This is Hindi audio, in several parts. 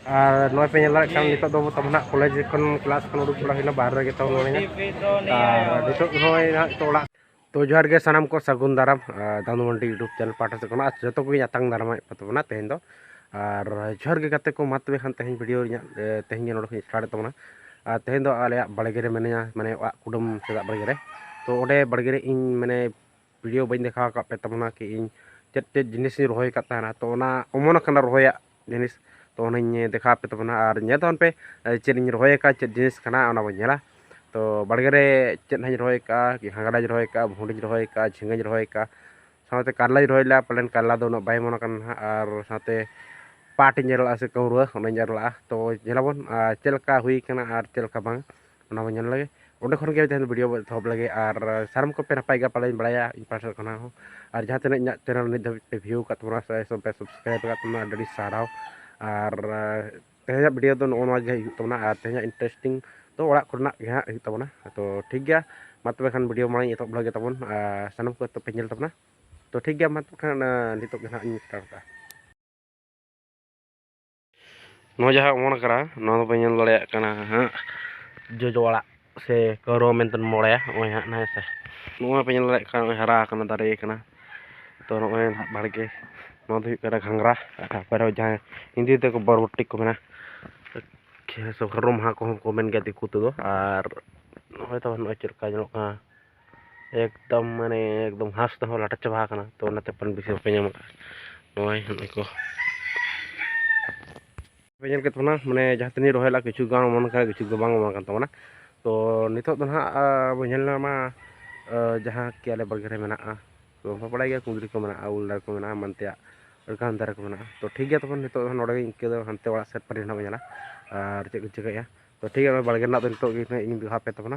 Ar noy pe nyala kan nitok do tamna college kon kelas kon uduk bala hina bar ge taw noy ar nitok noy na to ola to johar ge sanam ko sagun daram danu mandi youtube channel pata se kona joto ko yatang daram patona tehen do ar johar ge kate ko mat be khan tehen video nya tehen ge nodok start tamna ar tehen do ale balege re mane mane kudum seda balege re to ode balege re in mane video bain dekha ka pe tamna ki in chet chet jinis ni rohoy ka tana to na omona kana rohoya jinis तो उन्हें देखा पे तबना और नेतन पे चेन रोए का चेन जिनिस खाना ओना बनेला तो बड़गरे चेन हज रोए का कि हांगड़ा रोए का भुंडी रोए का झिंगा रोए का साथे कारला रोएला पलन कारला दो न बाय मोना कन और साथे पाट जेरला से कौरुआ ओना जेरला तो जेलाबन चेलका हुई कना और चेलका बांग ओना बनेल लगे ओंडे खन के तेन वीडियो थोप लगे और सारम को पे नपाय गा पालन बड़ाया इन पासर कना हो और जहां तेन चैनल नित पे व्यू का तुमरा सब पे सब्सक्राइब का तुमरा डडी साराव और तेज वीडियो तो नॉन गे तबना और तेज इंटरेस्टिंग तो ओड़ा करना गे तबना तो ठीक गया मत खान वीडियो माई एतब लगे तबन सानम को तो पेल तबना तो ठीक गया मत खान नित स्टार्ट नो जहाँ मन करा नो पे दाड़ा हाँ जोजो ओड़ा से करो मेनतन मोड़ाया ओय हाँ ना से नो पे दाड़ा हरा दारे तो नॉय बाड़गे घांगरा पर जहाँ हिंदी तक बरबटी को मेना सब रोमा को मेन गया दिकू तो और नॉय तो नॉय चरका जनोका एकदम माने एकदम हास तो लाटा चाबा कना तो नाते पन बिसे पे नाम नॉय को पेजल के तोना माने जहाँ तनी रोहेला किछु गान मन का किछु बांग मन का तोना तो नितो तो ना बनेलना मा जहाँ के आले बरगरे मेना तो बड़ा गया कुंदरी को मेना उलडा को मेना मनते गान दारे को मेना तो ठीक गया तब नितो नोडे इनके हंते वाला सेट पर ना बनेला और चेक चिकाया तो ठीक है बड़गे ना तो नितो इन दिखा पे तबना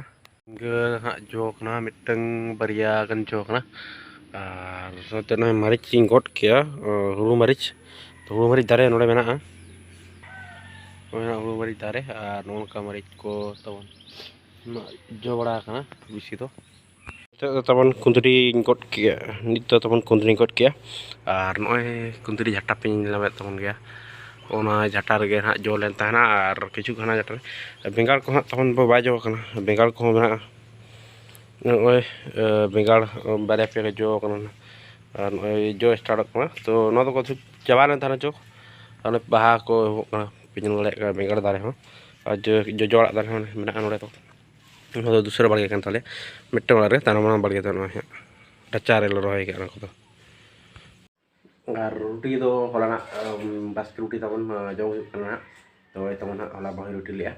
गे हा जोकना मिटंग बरिया गन जोकना और सोते ना मरीच इन गोट किया हुरु मरीच तो हुरु मरीच दारे नोडे मेना हुरु मरीच दारे और नोनका मरीच को तब जो बड़ा कना बिसी तो तबन कुंदरी गोट किया नित तबन कुंदरी गोट किया और नॉय कुंदरी झाटा पे लावे तबन गया ओना झाटा रे ना जो लेन ताना और किछु खाना झाटा बेंगाल को तबन बाय जो कना बेंगाल को मेना नॉय बेंगाल बारे पे जो कना और नॉय जो स्टार्ट कना तो नो तो को चाबा लेन ताना जो अने बाहा को पिन ले बेंगाल दारे हो और जो जोड़ा दारे मेना नोडे तो दूसरा बाड़गे कान ताले मिट्टे वाला रे ताना बाड़गे तो डचारे रोहे के को और रोटी दो होला बास्के रोटी तबन जम हुकना तो तबन होला बाही रोटी लिया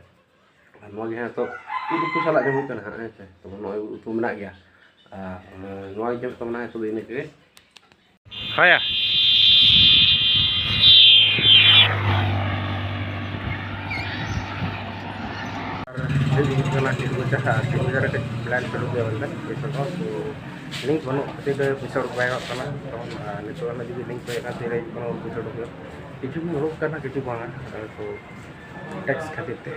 नो गे तो उतु को साला जम हुकना तो नो उतु मेना गया नो जम तबना तो इने के हाया प्लान शुरू किया बंदा पैसा को तो लिंक बनो ते पैसा रुपया करना तो नितो ना जी लिंक पे का तेरे बनो पैसा रुपया किछु भी रोक करना किछु बांगा तो टैक्स खातिर ते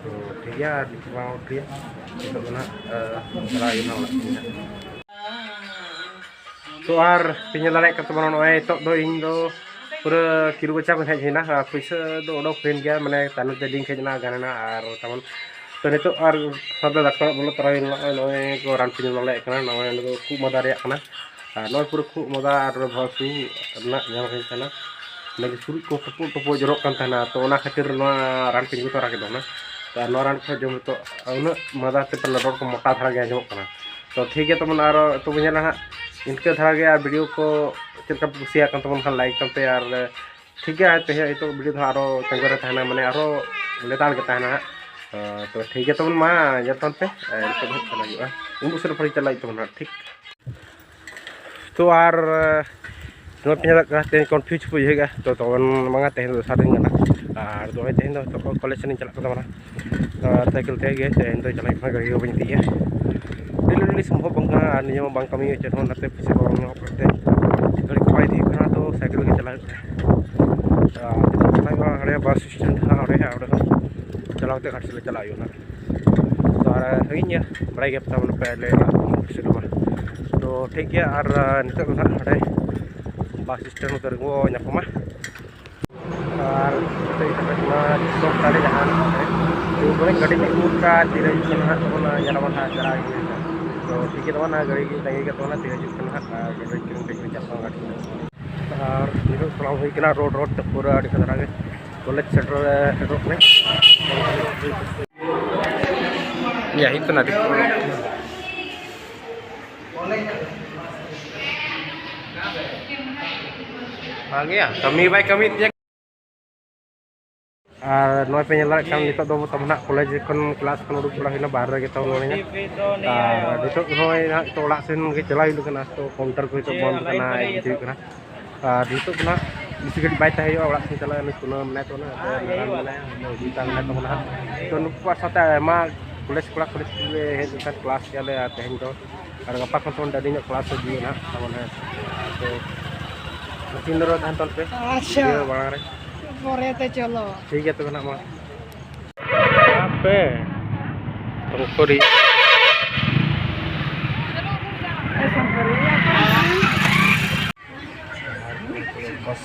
तो ठीक है किछु बांगा उठिया तो बना चला ना तो आर पिnya लारे का तो बनो ओए तो दो इन दो पूरा किलो बच्चा को हेजना पैसा दो ओडो फेन गया माने तानु ते लिंक हेजना गाना और तमन तो नितो और सादा डॉक्टर बोलो तराई नय को रान पिन लले कना नय को खु मदा रे कना नय पूरा खु मदा और भासु ना जाम हे कना लगे सुरु को टपो टपो जरो कान थाना तो ओना खातिर ना रान पिन को तरा के दोना तो नो रान को जम तो उना मदा ते पल रोड को मोटा धरा गया जम कना तो ठीक है तमन और तो बनेला हा इनके धरा गया वीडियो को चेका कुसिया कान तमन खान लाइक करते और ठीक है ते तो वीडियो तो आरो तंगरे थाना माने आरो लेताल के थाना तो ठीक है तब मा जतन पे चला उन दूसरे पर चला तब ठीक तो और नो पे कन्फ्यूज बुझेगा तो तबन मांगा तेहन सारे गना और दो तेहन तो कॉलेज से चला तबना साइकिल ते गे तेहन तो चला गाड़ी को बन दिया डेली संभव बंगा नियम बांग कमी चेन नाते पैसा को करते गाड़ी को बाय दी खाना तो साइकिल के चला चला बस स्टैंड हड़े चलाते घाट से चला ना तो सही बड़ा गया तब पहले तो ठीक है और नित हड़े बस स्टैंड उतर को और तो शॉप साढ़े जहाँ बोले गाड़ी में का तीन हजूना तब जलावन चला तो ठीक है तब गाड़ी तंगी के तब तीन हजूना गाड़ी किरण चलता गाड़ी और थोड़ा हुई रोड रोड तो पूरा अड़ी खतरा के कॉलेज सेटर में यही तो ना गया कमी बाय कमी और नॉय पे नेला काम नितो दो तब ना कॉलेज खन क्लास खन उडुक बड़ा बाहर रे तो नोने और नितो होय ना तो ओड़ा सेन के चला हिलु कना तो काउंटर को तो बंद कना इदि कना और नितो ना बिसी गडी बाय ताहे ओड़ा से चला न सुना मने तो ना जीता मने तो ना तो नुपा साथे मा कॉलेज हेज क्लास चले तेहन तो और गपा खन तो डाडी क्लास हो ना तमने तो मशीन रो धान तल पे अच्छा बड़ा रे परे चलो ठीक है तो ना मा पे तंकोरी बस